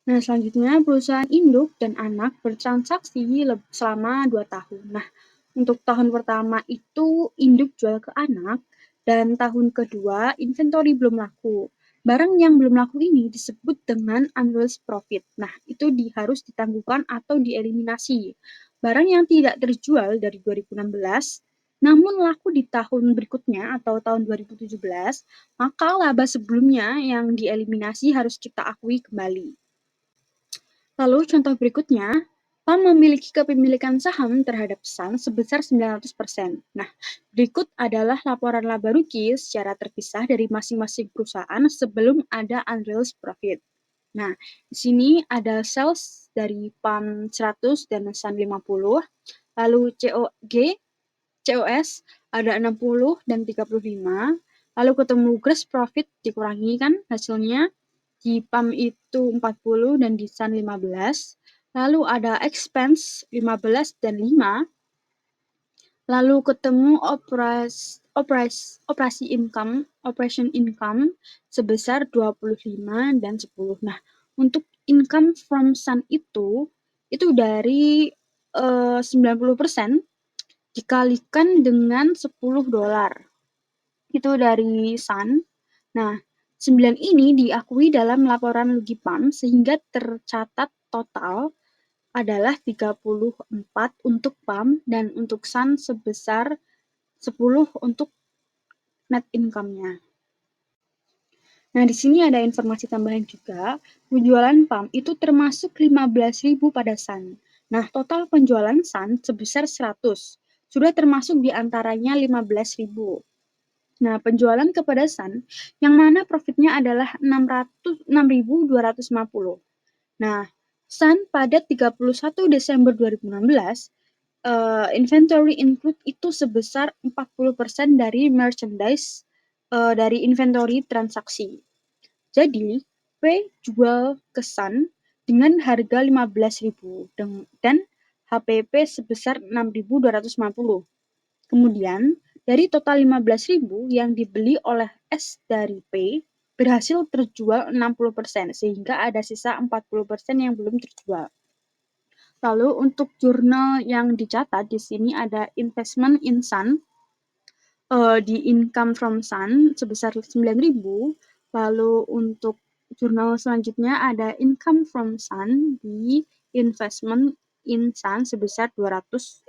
Nah, selanjutnya perusahaan induk dan anak bertransaksi selama 2 tahun. Nah, untuk tahun pertama itu induk jual ke anak, dan tahun kedua inventory belum laku. Barang yang belum laku ini disebut dengan unrealized profit. Nah, itu harus ditangguhkan atau dieliminasi. Barang yang tidak terjual dari 2016, namun laku di tahun berikutnya atau tahun 2017, maka laba sebelumnya yang dieliminasi harus kita akui kembali. Lalu contoh berikutnya, PAM memiliki kepemilikan saham terhadap Sun sebesar 900%. Nah, berikut adalah laporan laba rugi secara terpisah dari masing-masing perusahaan sebelum ada unrealized profit. Nah, di sini ada sales dari PAM 100 dan Sun 50, lalu COS ada 60 dan 35, lalu ketemu gross profit dikurangi kan hasilnya, di PAM itu 40 dan di Sun 15, lalu ada expense 15 dan 5, lalu ketemu operation income sebesar 25 dan 10. Nah, untuk income from Sun itu dari 90% dikalikan dengan $10. Itu dari Sun. Nah, 9 ini diakui dalam laporan rugi PAM sehingga tercatat total adalah 34 untuk PAM dan untuk Sun sebesar 10 untuk net income-nya. Nah, di sini ada informasi tambahan juga, penjualan PAM itu termasuk 15.000 pada Sun. Nah, total penjualan Sun sebesar 100, sudah termasuk di antaranya 15.000. Nah, penjualan kepada Sun, yang mana profitnya adalah 6.250. Nah, Sun pada 31 Desember 2016, inventory include itu sebesar 40% dari merchandise dari inventory transaksi. Jadi, P jual ke Sun dengan harga 15.000 dan HPP sebesar 6.250. Kemudian, dari total 15.000 yang dibeli oleh S dari P, berhasil terjual 60%, sehingga ada sisa 40% yang belum terjual. Lalu untuk jurnal yang dicatat di sini ada investment in Sun, di income from Sun sebesar 9.000, lalu untuk jurnal selanjutnya ada income from Sun di investment in Sun sebesar 2.500.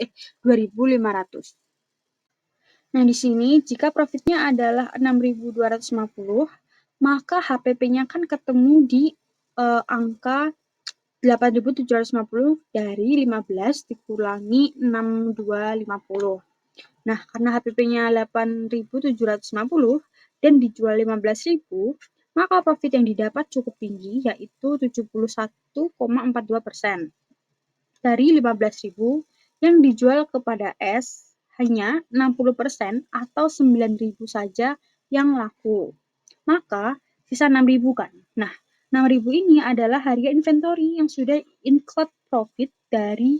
Nah, di sini jika profitnya adalah 6.250, maka HPP-nya kan ketemu di angka 8.750 dari 15 dikurangi 6.250. Nah, karena HPP-nya 8.750 dan dijual 15.000, maka profit yang didapat cukup tinggi, yaitu 71,42%. Dari 15.000 yang dijual kepada S, hanya 60% atau 9.000 saja yang laku. Maka, sisa 6.000 kan. Nah, 6.000 ini adalah harga inventory yang sudah include profit dari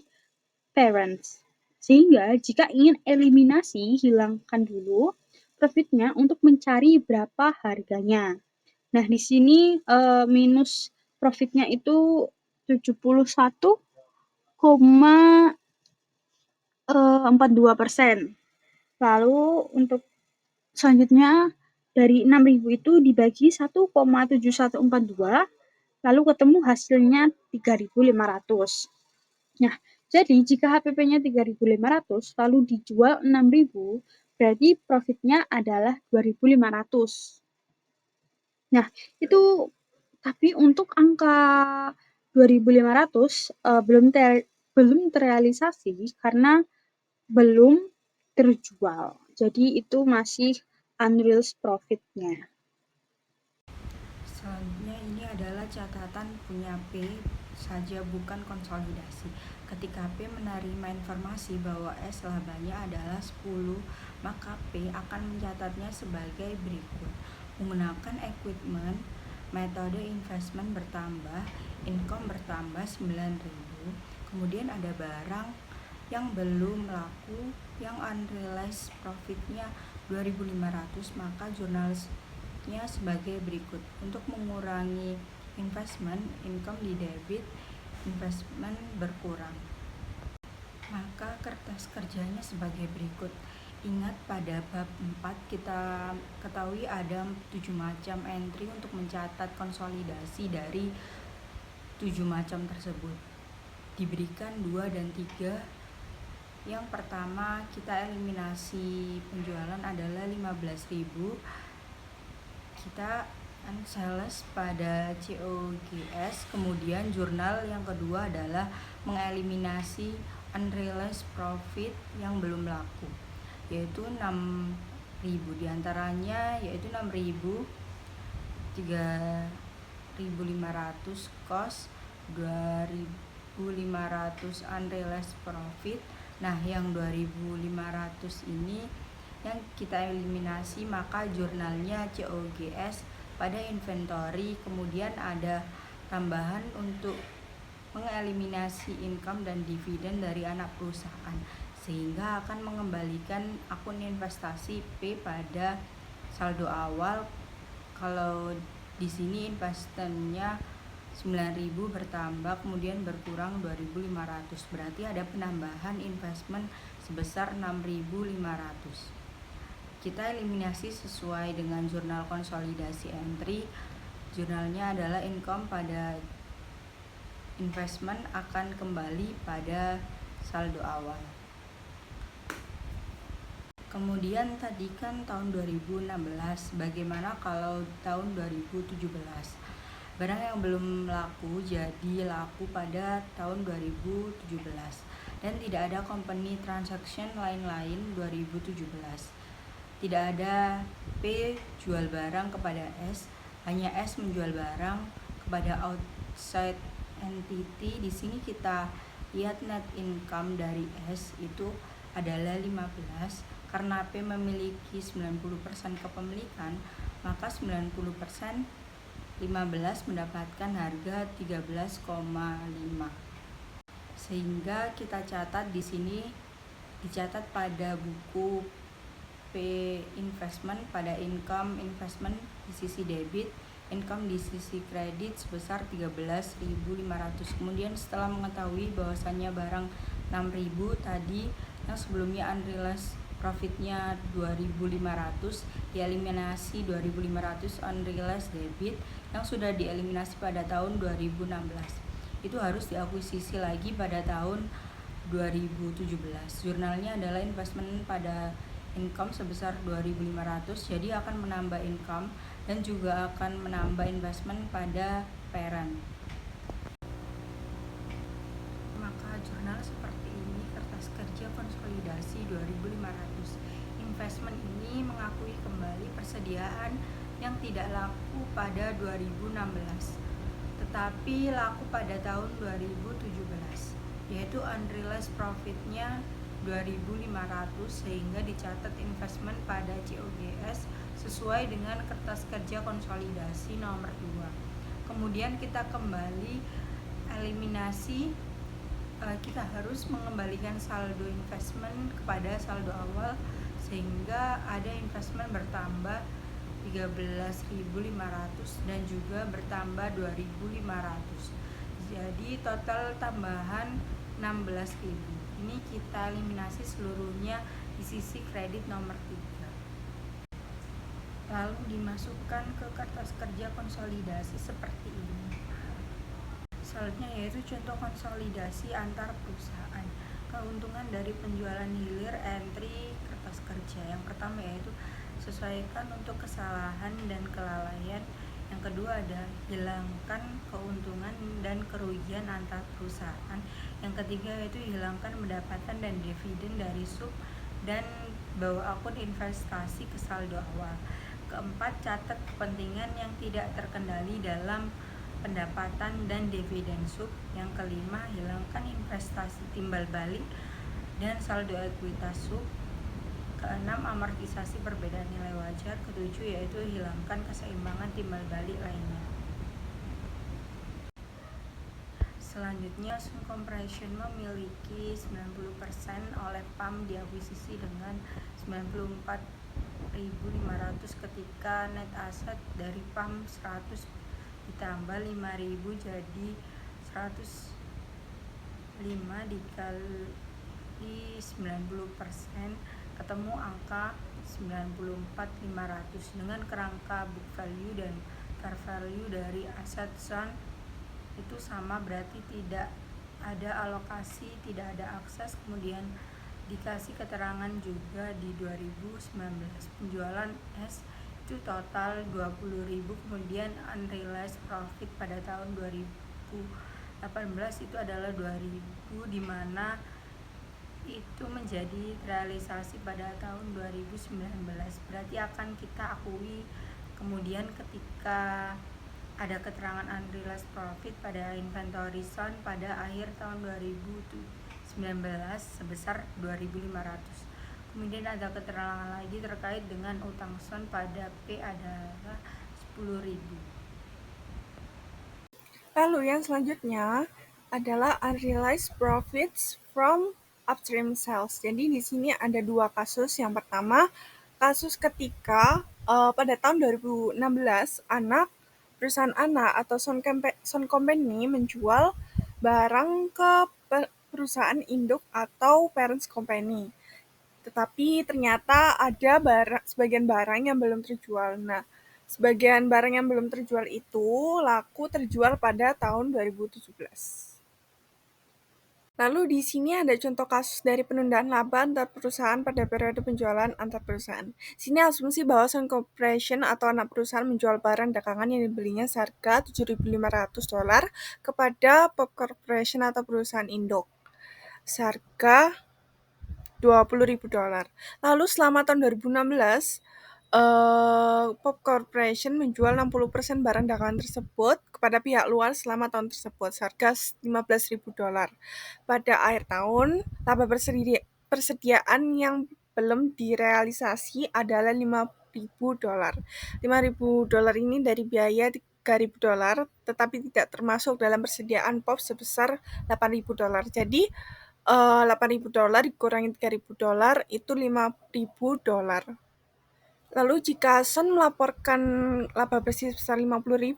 parents. Sehingga jika ingin eliminasi, hilangkan dulu profitnya untuk mencari berapa harganya. Nah, di sini minus profitnya itu 71,42%. Lalu untuk selanjutnya dari 6.000 itu dibagi 1,7142, lalu ketemu hasilnya 3.500. Nah, jadi jika HPP-nya 3.500 lalu dijual 6.000, berarti profitnya adalah 2.500. Nah, itu tapi untuk angka 2.500 belum terrealisasi karena belum terjual. Jadi itu masih unrealized profit-nya. Selanjutnya ini adalah catatan punya P saja, bukan konsolidasi. Ketika P menerima informasi bahwa S labanya adalah 10, maka P akan mencatatnya sebagai berikut. Menggunakan equipment, metode investment bertambah, income bertambah 9.000. Kemudian ada barang yang belum laku, yang unrealized profitnya 2.500, maka jurnalisnya sebagai berikut. Untuk mengurangi investment, income di debit, investment berkurang. Maka kertas kerjanya sebagai berikut. Ingat pada bab 4 kita ketahui ada 7 macam entry untuk mencatat konsolidasi dari 7 macam tersebut. Diberikan 2 dan 3. Yang pertama kita eliminasi penjualan adalah 15.000. Kita sales pada COGS. Kemudian jurnal yang kedua adalah mengeliminasi unrealized profit yang belum laku, yaitu 6.000, diantaranya yaitu 6.000, 3.500 cost, 2.500 unrealized profit. Nah, yang 2.500 ini yang kita eliminasi, maka jurnalnya COGS pada inventory. Kemudian ada tambahan untuk mengeliminasi income dan dividen dari anak perusahaan, sehingga akan mengembalikan akun investasi P pada saldo awal. Kalau di sini investasinya 9.000 bertambah kemudian berkurang 2.500, berarti ada penambahan investment sebesar 6.500. Kita eliminasi sesuai dengan jurnal konsolidasi entry. Jurnalnya adalah income pada investment akan kembali pada saldo awal. Kemudian tadi kan tahun 2016, bagaimana kalau tahun 2017? Barang yang belum laku jadi laku pada tahun 2017 dan tidak ada company transaction lain-lain 2017. Tidak ada P jual barang kepada S, hanya S menjual barang kepada outside entity. Di sini kita lihat net income dari S itu adalah 15. Karena P memiliki 90% kepemilikan, maka 90% 15 mendapatkan harga 13,5. Sehingga kita catat di sini, dicatat pada buku P investment pada income investment di sisi debit, income di sisi kredit sebesar 13.500. Kemudian setelah mengetahui bahwasannya barang 6.000 tadi yang sebelumnya unrealized profitnya 2.500, dieliminasi 2.500 unrealized debit yang sudah dieliminasi pada tahun 2016. Itu harus diakuisisi lagi pada tahun 2017. Jurnalnya adalah investment pada income sebesar 2.500, jadi akan menambah income dan juga akan menambah investment pada parent. Maka jurnal seperti ini, kertas kerja konsolidasi 2.500. Investment ini mengakui kembali persediaan yang tidak laku pada 2016 tetapi laku pada tahun 2017, yaitu unrealized profitnya 2.500, sehingga dicatat investment pada COGS sesuai dengan kertas kerja konsolidasi nomor 2. Kemudian kita kembali eliminasi, kita harus mengembalikan saldo investment kepada saldo awal, sehingga ada investment bertambah 13.500 dan juga bertambah 2.500. Jadi total tambahan 16.000. Ini kita eliminasi seluruhnya di sisi kredit nomor 3. Lalu dimasukkan ke kertas kerja konsolidasi seperti ini. Selanjutnya yaitu contoh konsolidasi antar perusahaan. Keuntungan dari penjualan hilir entry kertas kerja. Yang pertama yaitu sesuaikan untuk kesalahan dan kelalaian. Yang kedua ada hilangkan keuntungan dan kerugian antar perusahaan. Yang ketiga yaitu hilangkan pendapatan dan dividen dari sub dan bawa akun investasi ke saldo awal. Keempat, catat kepentingan yang tidak terkendali dalam pendapatan dan dividen sub. Yang kelima, hilangkan investasi timbal balik dan saldo ekuitas sub. Keenam, amortisasi perbedaan nilai wajar. Ketujuh yaitu hilangkan keseimbangan timbal balik lainnya. Selanjutnya, Sun Compression memiliki 90% oleh PAM diakuisisi dengan 94.500 ketika net asset dari PAM 100 ditambah 5.000 jadi 105 dikali 90%, ketemu angka 94.500. Dengan kerangka book value dan fair value dari aset Sun itu sama, berarti tidak ada alokasi, tidak ada akses. Kemudian dikasih keterangan juga di 2019 penjualan es itu total 20.000, kemudian unrealized profit pada tahun 2018 itu adalah 2.000, di mana itu menjadi realisasi pada tahun 2019. Berarti akan kita akui kemudian ketika ada keterangan unrealized profit pada inventory Sun pada akhir tahun 2019 sebesar 2.500. Kemudian ada keterangan lagi terkait dengan utang Sun pada P adalah 10.000. Lalu yang selanjutnya adalah unrealized profits from upstream sales. Jadi di sini ada dua kasus. Yang pertama, kasus ketika pada tahun 2016 perusahaan anak atau Sun Company menjual barang ke perusahaan induk atau parent company. Tetapi ternyata ada sebagian barang yang belum terjual. Nah, sebagian barang yang belum terjual itu laku terjual pada tahun 2017. Lalu di sini ada contoh kasus dari penundaan laba antar perusahaan pada periode penjualan antar perusahaan. Sini asumsi bahwa Sun Corporation atau anak perusahaan menjual barang dagangan yang dibelinya seharga $7.500 kepada Pop Corporation atau perusahaan induk seharga $20.000. Lalu selama tahun 2016, Pop Corporation menjual 60% barang dagangan tersebut kepada pihak luar selama tahun tersebut seharga $15.000. Pada akhir tahun, laba persediaan yang belum direalisasi adalah $5.000. $5.000 ini dari biaya $3.000, tetapi tidak termasuk dalam persediaan POP sebesar $8.000. Jadi $8.000 dikurangi $3.000 itu $5.000. Lalu jika Sun melaporkan laba bersih sebesar $50.000,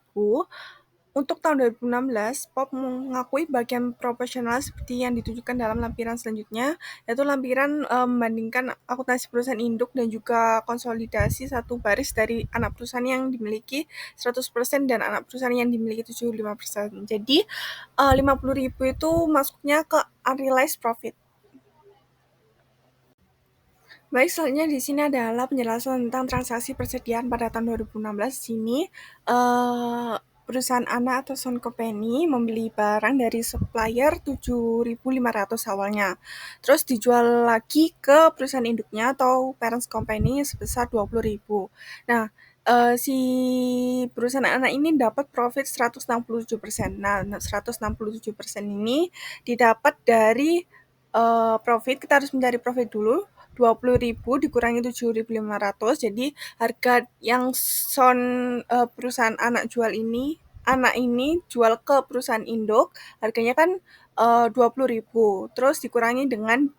untuk tahun 2016, POP mengakui bagian proporsional seperti yang ditujukan dalam lampiran selanjutnya, yaitu lampiran membandingkan akuntansi perusahaan induk dan juga konsolidasi satu baris dari anak perusahaan yang dimiliki 100% dan anak perusahaan yang dimiliki 75%. Jadi, $50.000 itu masuknya ke unrealized profit. Baik, selanjutnya di sini adalah penjelasan tentang transaksi persediaan pada tahun 2016. Di sini perusahaan anak atau Sun Company membeli barang dari supplier 7.500 awalnya. Terus dijual lagi ke perusahaan induknya atau parent company sebesar 20.000. Nah, si perusahaan anak ini dapat profit 167%. Nah, 167% ini didapat dari profit, kita harus mencari profit dulu. 20.000 dikurangi 7.500, jadi harga yang perusahaan anak ini jual ke perusahaan induk, harganya kan 20.000, terus dikurangi dengan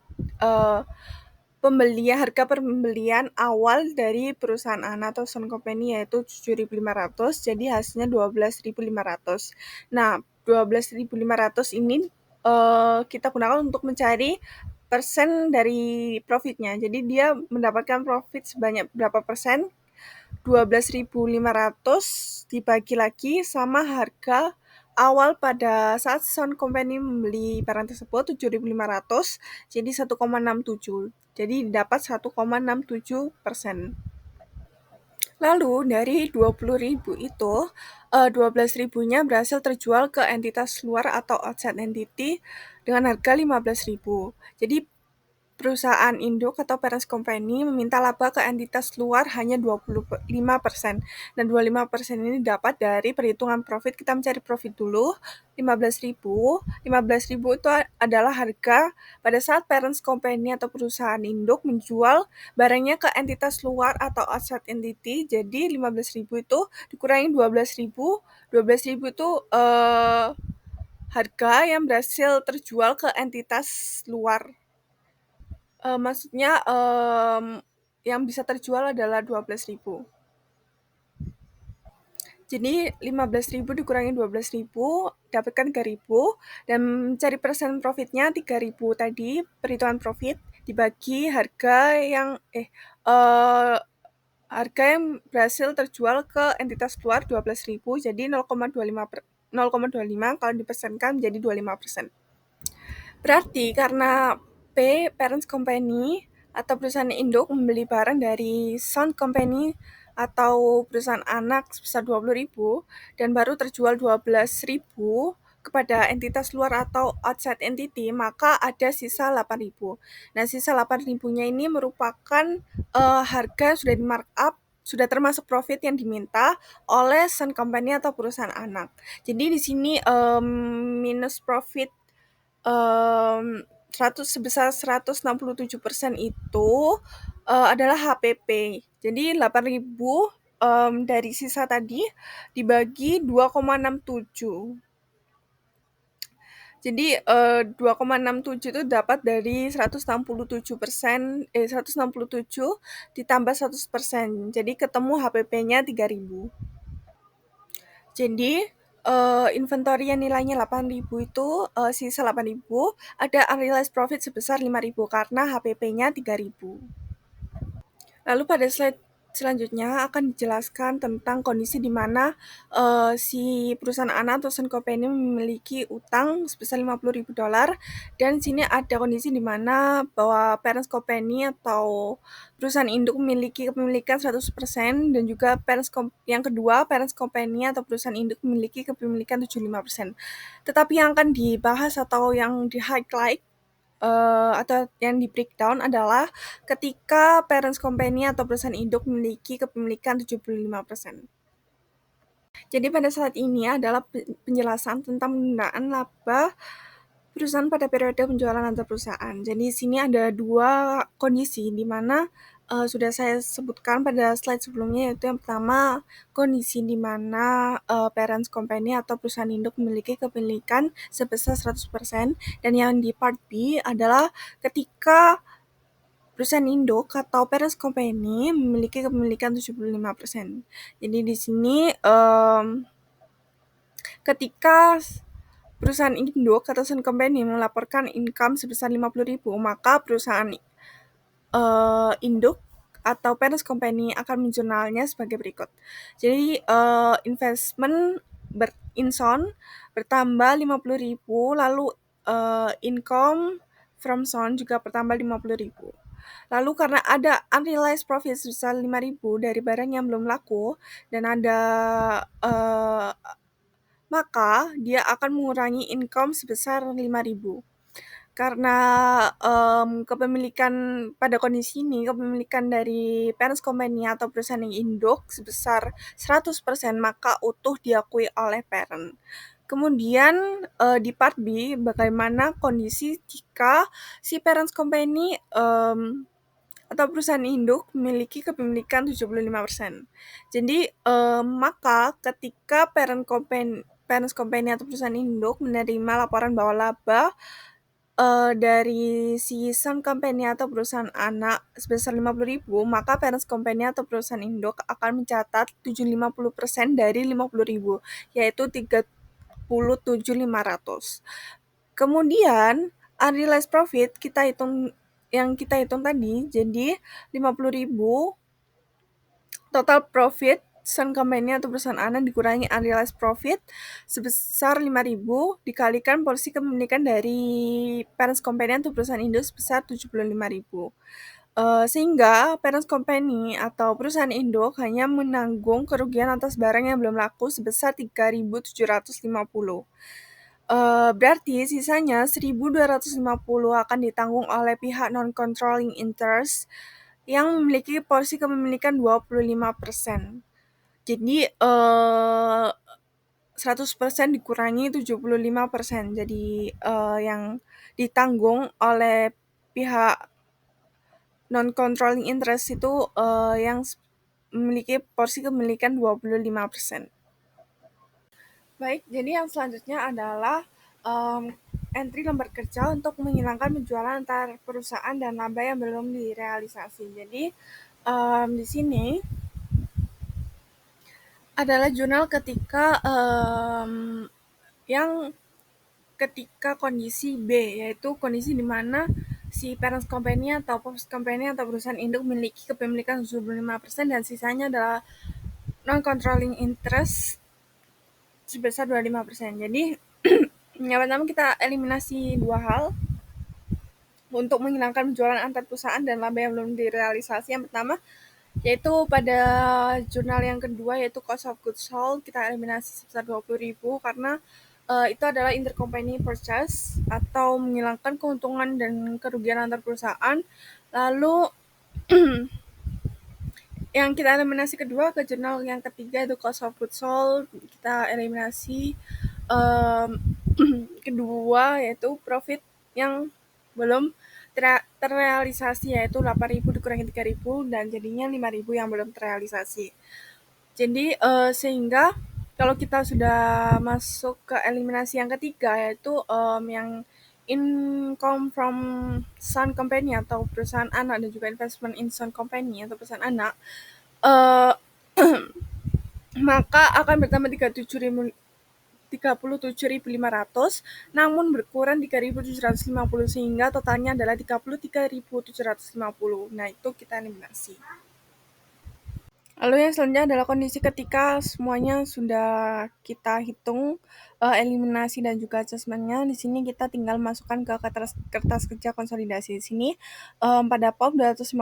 harga pembelian awal dari perusahaan anak atau Sun Company yaitu 7.500, jadi hasilnya 12.500. Nah, 12.500 ini kita gunakan untuk mencari persen dari profitnya. Jadi dia mendapatkan profit sebanyak berapa persen? 12.500 dibagi lagi sama harga awal pada saat Sun Company membeli barang tersebut 7.500, jadi 1,67. Jadi dapat 1,67%. Lalu dari 20.000 itu 12.000-nya berhasil terjual ke entitas luar atau outside entity dengan harga 15.000. Jadi perusahaan induk atau parent company meminta laba ke entitas luar hanya 25%. Dan 25% ini dapat dari perhitungan profit. Kita mencari profit dulu, 15.000. 15.000 itu adalah harga pada saat parent company atau perusahaan induk menjual barangnya ke entitas luar atau outside entity. Jadi 15.000 itu dikurangi 12.000. 12.000 itu harga yang berhasil terjual ke entitas luar. Maksudnya yang bisa terjual adalah 12.000. Jadi 15.000 dikurangi 12.000 dapatkan 3.000 dan mencari persen profitnya 3.000 tadi, perhitungan profit dibagi harga yang berhasil terjual ke entitas luar 12.000, jadi 0,25 kalau dipersenkan menjadi 25%. Berarti karena P, parent company atau perusahaan induk membeli barang dari sound company atau perusahaan anak sebesar 20.000 dan baru terjual 12.000 kepada entitas luar atau outside entity, maka ada sisa 8.000. Nah, sisa 8.000-nya ini merupakan harga yang sudah di markup, sudah termasuk profit yang diminta oleh sound company atau perusahaan anak. Jadi di sini minus profit 167% itu adalah HPP. Jadi 8.000 dari sisa tadi dibagi 2,67. Jadi 2,67 itu dapat dari 167 ditambah 100%. Jadi ketemu HPP-nya 3.000. Jadi inventory yang nilainya 8.000 itu sisa 8.000 ada unrealized profit sebesar 5.000 karena HPP-nya 3.000. Lalu pada slide selanjutnya akan dijelaskan tentang kondisi di mana si perusahaan anak atau sound company memiliki utang sebesar $50.000 dan sini ada kondisi di mana bahwa parent company atau perusahaan induk memiliki kepemilikan 100% dan juga yang kedua parent company atau perusahaan induk memiliki kepemilikan 75%. Tetapi yang akan dibahas atau yang di-highlight atau yang di-breakdown adalah ketika parent company atau perusahaan induk memiliki kepemilikan 75%. Jadi pada saat ini adalah penjelasan tentang penggunaan laba perusahaan pada periode penjualan antar perusahaan. Jadi di sini ada dua kondisi di mana sudah saya sebutkan pada slide sebelumnya, yaitu yang pertama kondisi di mana parent company atau perusahaan induk memiliki kepemilikan sebesar 100% dan yang di part B adalah ketika perusahaan induk atau parent company memiliki kepemilikan 75%. Jadi di sini ketika perusahaan induk atau sound company melaporkan income sebesar 50.000, maka perusahaan induk atau parent company akan menjurnalnya sebagai berikut. Jadi investment in-sound bertambah 50.000, lalu income from sound juga bertambah 50.000. Lalu karena ada unrealized profit sebesar 5.000 dari barang yang belum laku dan ada maka dia akan mengurangi income sebesar 5.000. Karena kepemilikan pada kondisi ini, kepemilikan dari parent company atau perusahaan yang induk sebesar 100%, maka utuh diakui oleh parent. Kemudian di part B, bagaimana kondisi jika si parent company atau perusahaan induk memiliki kepemilikan 75%. Jadi maka ketika parent company atau perusahaan induk menerima laporan bahwa laba dari si sound company atau perusahaan anak sebesar 50.000, maka parent company atau perusahaan induk akan mencatat 50% dari 50.000, yaitu 37.500. Kemudian unrealized profit yang kita hitung tadi, jadi 50.000 total profit sound company atau perusahaan anak dikurangi unrealized profit sebesar 5.000 dikalikan porsi kepemilikan dari parent company atau perusahaan induk sebesar 75.000. Sehingga parent company atau perusahaan induk hanya menanggung kerugian atas barang yang belum laku sebesar 3.750. Berarti sisanya 1.250 akan ditanggung oleh pihak non-controlling interest yang memiliki porsi kepemilikan 25%. Jadi 100% dikurangi 75%. Jadi yang ditanggung oleh pihak non-controlling interest itu yang memiliki porsi kepemilikan 25%. Baik, jadi yang selanjutnya adalah entry lembar kerja untuk menghilangkan penjualan antar perusahaan dan laba yang belum direalisasi. Jadi di sini adalah jurnal yang ketika kondisi B, yaitu kondisi di mana si parent company atau post company atau perusahaan induk memiliki kepemilikan 75% dan sisanya adalah non-controlling interest sebesar 25%. Jadi, yang pertama kita eliminasi dua hal untuk menghilangkan penjualan antar perusahaan dan laba yang belum direalisasi. Yang pertama, yaitu pada jurnal yang kedua, yaitu cost of goods sold, kita eliminasi sebesar 20.000 karena itu adalah intercompany purchase atau menghilangkan keuntungan dan kerugian antar perusahaan. Lalu yang kita eliminasi kedua ke jurnal yang ketiga itu cost of goods sold, kita eliminasi kedua yaitu profit yang belum terrealisasi, yaitu 8.000 dikurangi 3.000 dan jadinya 5.000 yang belum terrealisasi. Jadi sehingga kalau kita sudah masuk ke eliminasi yang ketiga, yaitu yang income from son company atau perusahaan anak dan juga investment in son company atau perusahaan anak, eh, maka akan bertambah 37.500, namun berkurang 3.750 sehingga totalnya adalah 33.750. Nah, itu kita eliminasi. Lalu yang selanjutnya adalah kondisi ketika semuanya sudah kita hitung eliminasi dan juga adjustment-nya. Di sini kita tinggal masukkan ke kertas kerja konsolidasi. Di sini pada POP 250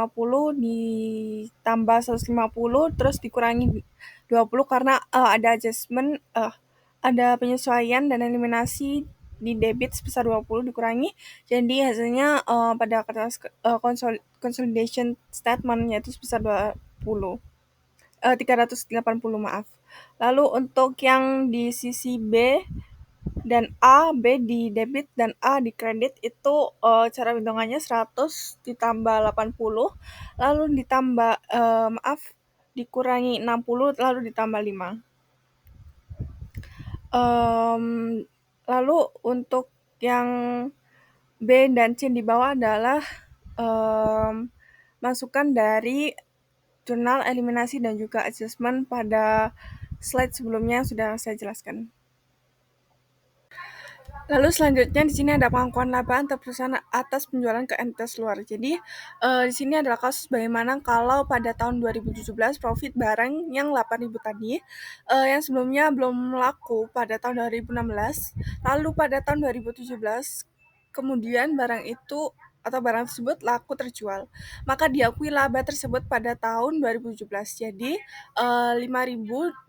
ditambah 150 terus dikurangi 20 karena ada adjustment, ada penyesuaian dan eliminasi di debit sebesar 20 dikurangi. Jadi hasilnya pada kertas consolidation statement yaitu sebesar 380, maaf. Lalu untuk yang di sisi B dan A, B di debit dan A di kredit itu cara hitungannya 100 ditambah 80, lalu ditambah dikurangi 60, lalu ditambah 5. Lalu untuk yang B dan C di bawah adalah masukan dari jurnal eliminasi dan juga adjustment pada slide sebelumnya sudah saya jelaskan. Lalu selanjutnya di sini ada pengakuan laba antar perusahaan atas penjualan ke entitas luar. Jadi di sini adalah kasus bagaimana kalau pada tahun 2017 profit barang yang 8.000 tadi yang sebelumnya belum laku pada tahun 2016, lalu pada tahun 2017 kemudian barang itu atau barang tersebut laku terjual, maka diakui laba tersebut pada tahun 2017. Jadi 5.000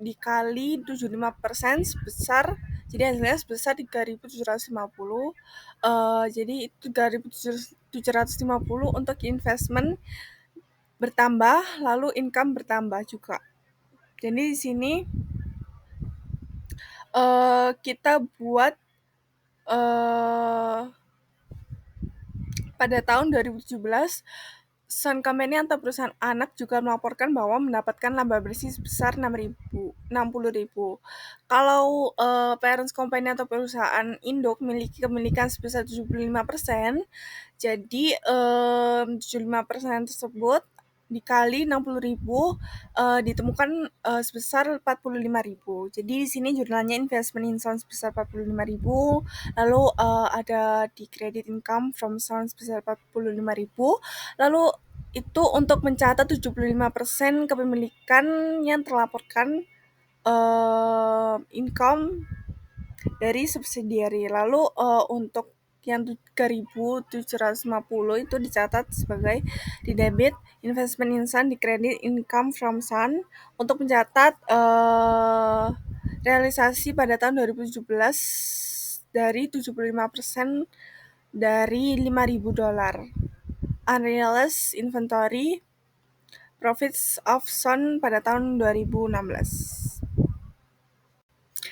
dikali 75% sebesar, jadi hasilnya sebesar 3.750. Jadi 3.750 untuk investment bertambah, lalu income bertambah juga. Jadi di sini kita buat pada tahun 2017 Sun Company atau perusahaan anak juga melaporkan bahwa mendapatkan laba bersih sebesar 60.000. Kalau parent company atau perusahaan induk memiliki kepemilikan sebesar 75%, jadi 75% tersebut dikali 60.000 ditemukan sebesar 45.000. Jadi di sini jurnalnya investment in Sun sebesar 45.000, lalu ada di credit income from Sun sebesar 45.000, lalu itu untuk mencatat 75% kepemilikan yang terlaporkan income dari subsidiary. Lalu untuk yang 3.750 itu dicatat sebagai di debit investment in Sun, di credit income from Sun untuk mencatat realisasi pada tahun 2017 dari 75% dari $5.000. Unrealized inventory profits of Sun pada tahun 2016.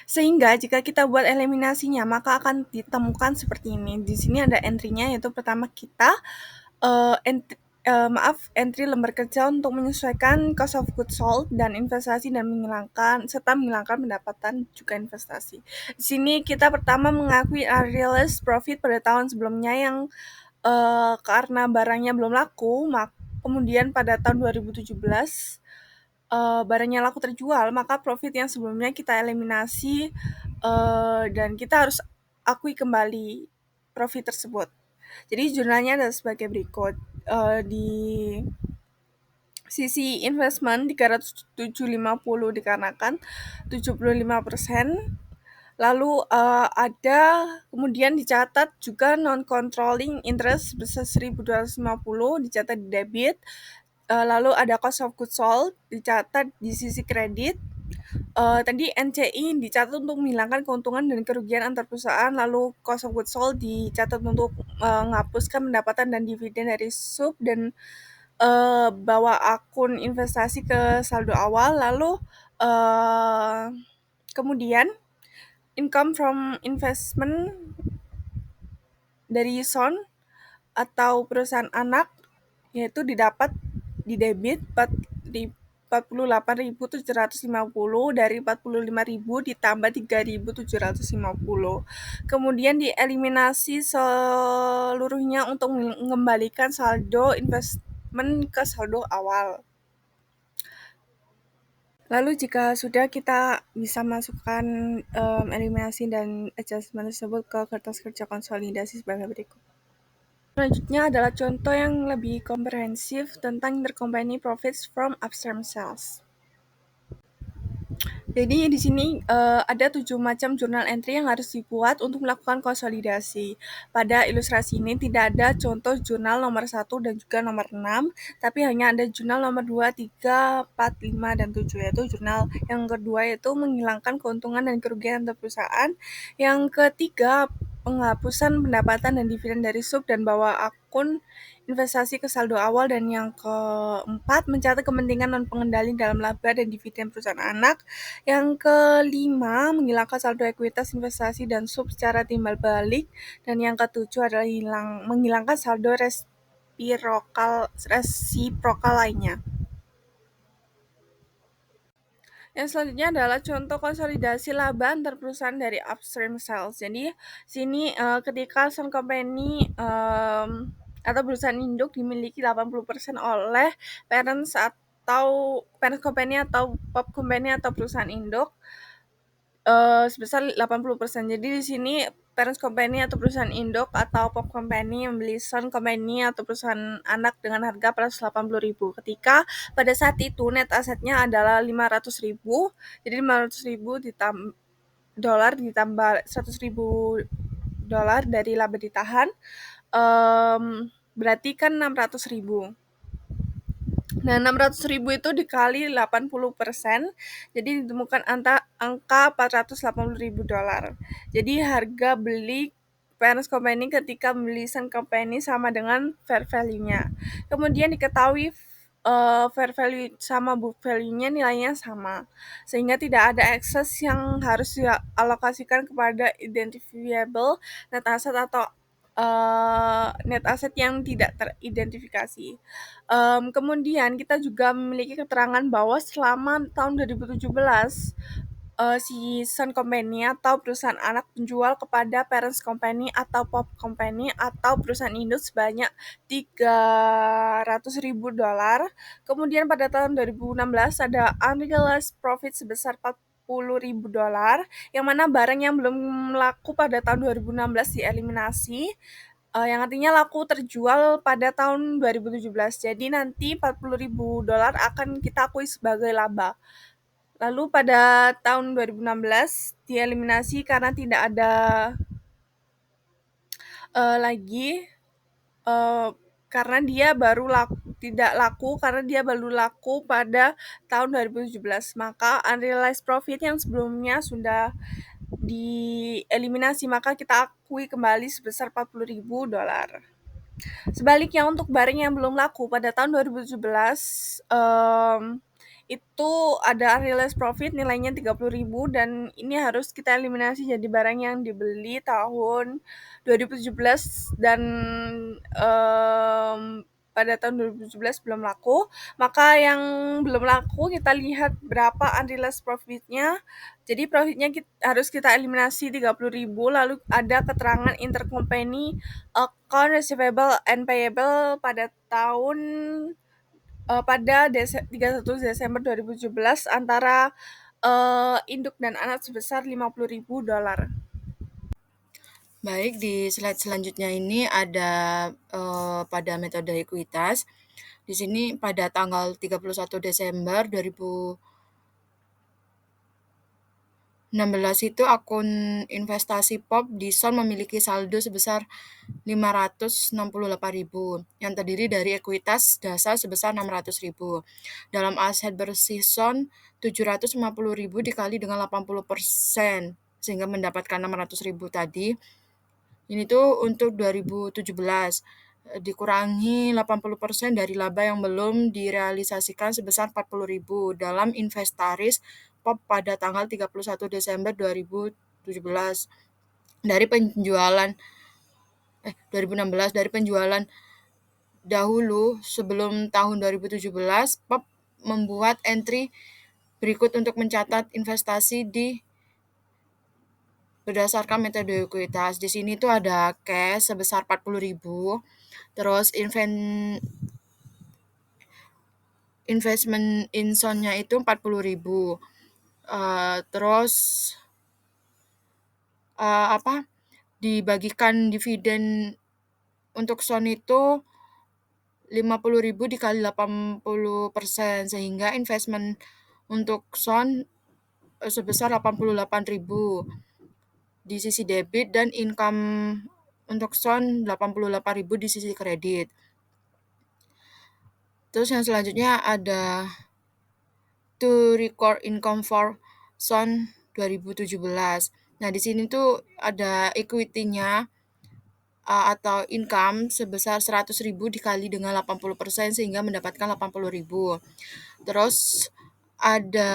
Sehingga jika kita buat eliminasinya, maka akan ditemukan seperti ini. Di sini ada entry-nya, yaitu pertama kita entry lembar kerja untuk menyesuaikan cost of goods sold dan investasi dan menghilangkan pendapatan juga investasi. Di sini kita pertama mengakui unrealized profit pada tahun sebelumnya yang karena barangnya belum laku, kemudian pada tahun 2017 barangnya laku terjual, maka profit yang sebelumnya kita eliminasi, dan kita harus akui kembali profit tersebut. Jadi jurnalnya adalah sebagai berikut, di sisi investment 307,50 dikarenakan 75%. Lalu ada kemudian dicatat juga non-controlling interest sebesar 1.250 dicatat di debit. Lalu ada cost of goods sold dicatat di sisi kredit. Tadi NCI dicatat untuk menghilangkan keuntungan dan kerugian antar perusahaan. Lalu cost of goods sold dicatat untuk menghapuskan pendapatan dan dividen dari sub dan bawa akun investasi ke saldo awal. Lalu kemudian income from investment dari SON atau perusahaan anak yaitu didapat di debit 48.750 dari 45.000 ditambah 3.750. Kemudian dieliminasi seluruhnya untuk mengembalikan saldo investment ke saldo awal. Lalu jika sudah, kita bisa masukkan eliminasi dan adjustment tersebut ke kertas kerja konsolidasi sebagai berikut. Selanjutnya adalah contoh yang lebih komprehensif tentang intercompany profits from upstream sales. Jadi di sini ada 7 macam jurnal entry yang harus dibuat untuk melakukan konsolidasi. Pada ilustrasi ini tidak ada contoh jurnal nomor 1 dan juga nomor 6, tapi hanya ada jurnal nomor 2, 3, 4, 5, dan 7, yaitu jurnal yang kedua yaitu menghilangkan keuntungan dan kerugian antar perusahaan. Yang ketiga, penghapusan pendapatan dan dividen dari sub dan bawa akun investasi ke saldo awal, dan yang keempat, mencatat kepentingan non-pengendali dalam laba dan dividen perusahaan anak. Yang kelima, menghilangkan saldo ekuitas investasi dan sub secara timbal balik. Dan yang ketujuh adalah menghilangkan saldo resiprokal lainnya. Yang selanjutnya adalah contoh konsolidasi laba antar perusahaan dari upstream sales. Jadi sini ketika Sun Company atau perusahaan induk dimiliki 80% oleh parent company atau pop company atau perusahaan induk sebesar 80%. Jadi di sini parent company atau perusahaan induk atau pop company membeli Sun Company atau perusahaan anak dengan harga 480.000. Ketika pada saat itu net asetnya adalah 500.000. Jadi 500.000 dolar ditambah 100.000 dolar dari laba ditahan, berarti kan 600.000. Nah, 600.000 itu dikali 80%, jadi ditemukan angka 480.000 dolar. Jadi harga beli parent company ketika membeli Sun Company sama dengan fair value-nya. Kemudian diketahui fair value sama book value-nya nilainya sama, sehingga tidak ada excess yang harus dialokasikan kepada identifiable net asset atau net asset yang tidak teridentifikasi. Kemudian kita juga memiliki keterangan bahwa selama tahun 2017 si Sun Company atau perusahaan anak menjual kepada parent company atau pop company atau perusahaan induk sebanyak 300.000 dolar. Kemudian pada tahun 2016 ada unrealized profit sebesar 40.000 dolar, yang mana barang yang belum laku pada tahun 2016 dieliminasi, yang artinya laku terjual pada tahun 2017. Jadi nanti 40.000 dolar akan kita akui sebagai laba. Lalu pada tahun 2016 dieliminasi karena tidak ada lagi karena dia tidak laku karena dia baru laku pada tahun 2017. Maka unrealized profit yang sebelumnya sudah dieliminasi, maka kita akui kembali sebesar 40.000 dolar. Sebaliknya untuk barang yang belum laku pada tahun 2017 itu ada unrealized profit nilainya 30.000, dan ini harus kita eliminasi jadi barang yang dibeli tahun 2017 dan pada tahun 2017 belum laku. Maka yang belum laku kita lihat berapa unrealized profitnya. Jadi profitnya harus kita eliminasi 30.000, lalu ada keterangan intercompany account receivable and payable pada tahun pada 31 Desember 2017 antara induk dan anak sebesar $50.000. Baik, di slide selanjutnya ini ada pada metode ekuitas. Di sini pada tanggal 31 Desember 2016 itu akun investasi POP di SON memiliki saldo sebesar 568.000 yang terdiri dari ekuitas dasar sebesar 600.000. Dalam aset bersih SON 750.000 dikali dengan 80% sehingga mendapatkan 600.000 tadi. Ini tuh untuk 2017 dikurangi 80% dari laba yang belum direalisasikan sebesar 40.000 dalam inventaris POP pada tanggal 31 Desember 2017 dari penjualan 2016 dari penjualan dahulu sebelum tahun 2017 POP membuat entry berikut untuk mencatat investasi berdasarkan metode ekuitas. Di sini tuh ada cash sebesar 40.000, terus investment in SON-nya itu 40.000. Terus dibagikan dividen untuk SON itu 50.000 dikali 80% sehingga investment untuk SON sebesar 88.000 di sisi debit dan income untuk SON 88.000 di sisi kredit. Terus yang selanjutnya ada to record income for SON 2017. Nah, di sini tuh ada equity-nya atau income sebesar 100.000 dikali dengan 80% sehingga mendapatkan 80.000. Terus ada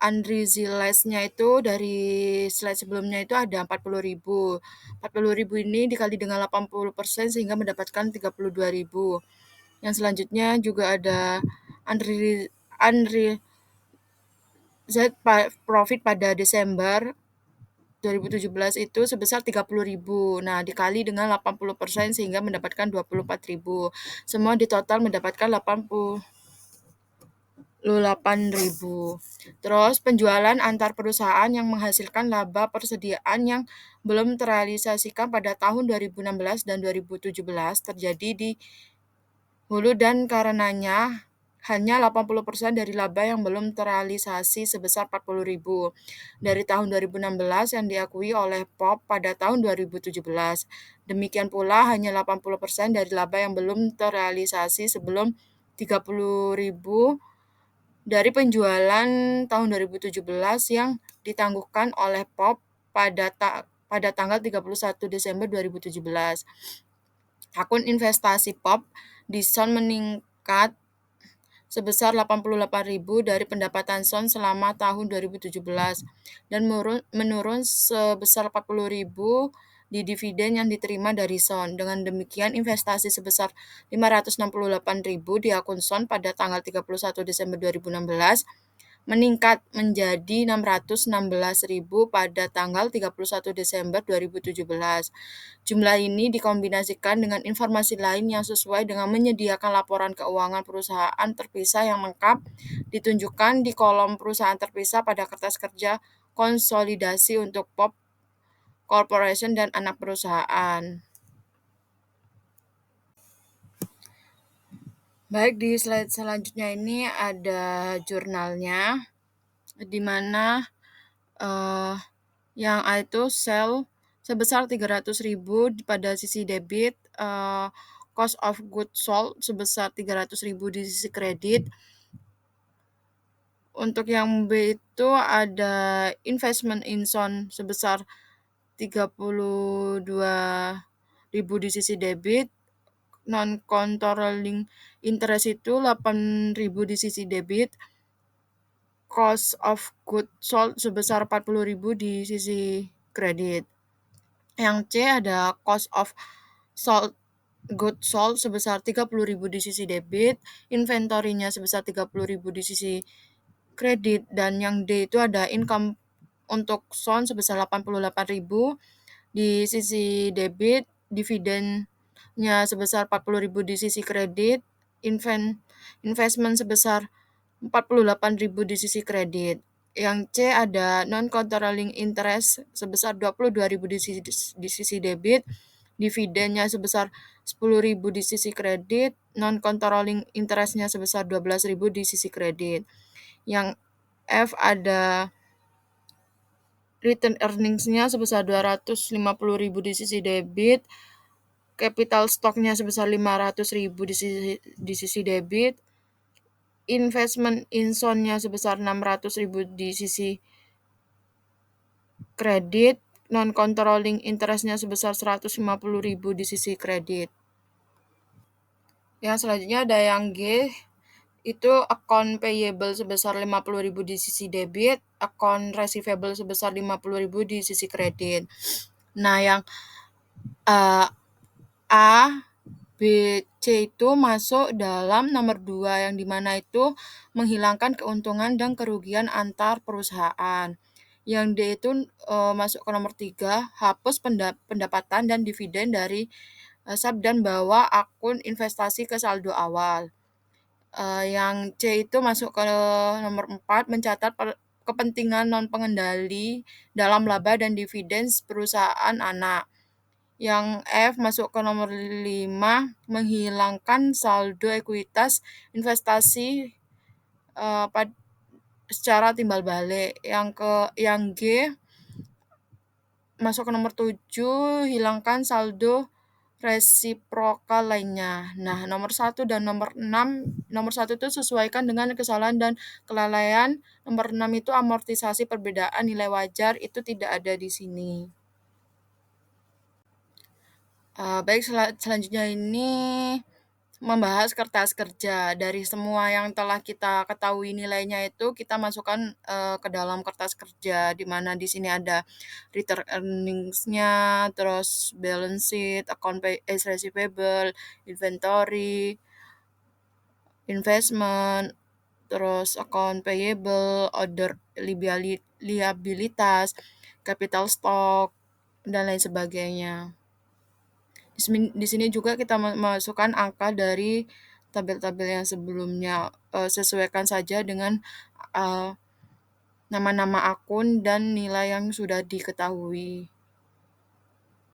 unrealized-nya itu dari slide sebelumnya itu ada 40.000. 40.000 ini dikali dengan 80% sehingga mendapatkan 32.000. Yang selanjutnya juga ada unrealized profit pada Desember 2017 itu sebesar 30.000. Nah, dikali dengan 80% sehingga mendapatkan 24.000. Semua di total mendapatkan 88.000. Terus penjualan antar perusahaan yang menghasilkan laba persediaan yang belum terrealisasikan pada tahun 2016 dan 2017 terjadi di hulu dan karenanya hanya 80% dari laba yang belum terrealisasi sebesar 40.000 dari tahun 2016 yang diakui oleh POP pada tahun 2017. Demikian pula hanya 80% dari laba yang belum terrealisasi sebelum 30.000 dari penjualan tahun 2017 yang ditangguhkan oleh POP pada tanggal 31 Desember 2017. Akun investasi POP di SON meningkat sebesar 88.000 dari pendapatan SON selama tahun 2017 dan menurun sebesar 40.000 di dividen yang diterima dari SON. Dengan demikian, investasi sebesar 568.000 di akun SON pada tanggal 31 Desember 2016 meningkat menjadi 616.000 pada tanggal 31 Desember 2017. Jumlah ini dikombinasikan dengan informasi lain yang sesuai dengan menyediakan laporan keuangan perusahaan terpisah yang lengkap ditunjukkan di kolom perusahaan terpisah pada kertas kerja konsolidasi untuk POP Corporation dan anak perusahaan. Baik, di slide selanjutnya ini ada jurnalnya di mana yang A itu sell sebesar 300.000 pada sisi debit, cost of goods sold sebesar 300.000 di sisi kredit. Untuk yang B itu ada investment in SON sebesar 32.000 di sisi debit, non-controlling interest itu 8.000 di sisi debit, cost of goods sold sebesar 40.000 di sisi kredit. Yang C ada cost of goods sold sebesar 30.000 di sisi debit, inventory-nya sebesar 30.000 di sisi kredit, dan yang D itu ada income untuk SON sebesar 88.000 di sisi debit, dividennya sebesar 40.000 di sisi kredit, investment sebesar 48.000 di sisi kredit. Yang C ada non-controlling interest sebesar 22.000 di sisi debit, dividennya sebesar 10.000 di sisi kredit, non-controlling interestnya sebesar 12.000 di sisi kredit. Yang F ada return earnings-nya sebesar 250.000 di sisi debit, capital stock-nya sebesar 500.000 di sisi debit, investment in nya sebesar 600.000 di sisi kredit, non-controlling interest-nya sebesar 150.000 di sisi kredit. Yang selanjutnya ada yang G, itu account payable sebesar 50.000 di sisi debit, account receivable sebesar 50.000 di sisi kredit. Nah, yang A, B, C itu masuk dalam nomor 2 yang dimana itu menghilangkan keuntungan dan kerugian antar perusahaan. Yang D itu masuk ke nomor 3, hapus pendapatan dan dividen dari sub dan bawa akun investasi ke saldo awal. Yang C itu masuk ke nomor 4, mencatat kepentingan non-pengendali dalam laba dan dividen perusahaan anak. Yang F masuk ke nomor 5, menghilangkan saldo ekuitas investasi secara timbal balik. Yang G masuk ke nomor 7, hilangkan saldo resiprokal lainnya. Nah, nomor 1 dan nomor 6, nomor 1 itu sesuaikan dengan kesalahan dan kelalaian, nomor 6 itu amortisasi perbedaan nilai wajar, itu tidak ada di sini. Baik, selanjutnya ini membahas kertas kerja. Dari semua yang telah kita ketahui nilainya itu kita masukkan ke dalam kertas kerja, di mana di sini ada return earnings-nya, terus balance sheet, account receivable, inventory, investment, terus account payable, order liabilitas, capital stock, dan lain sebagainya. Di sini juga kita masukkan angka dari tabel-tabel yang sebelumnya, sesuaikan saja dengan nama-nama akun dan nilai yang sudah diketahui.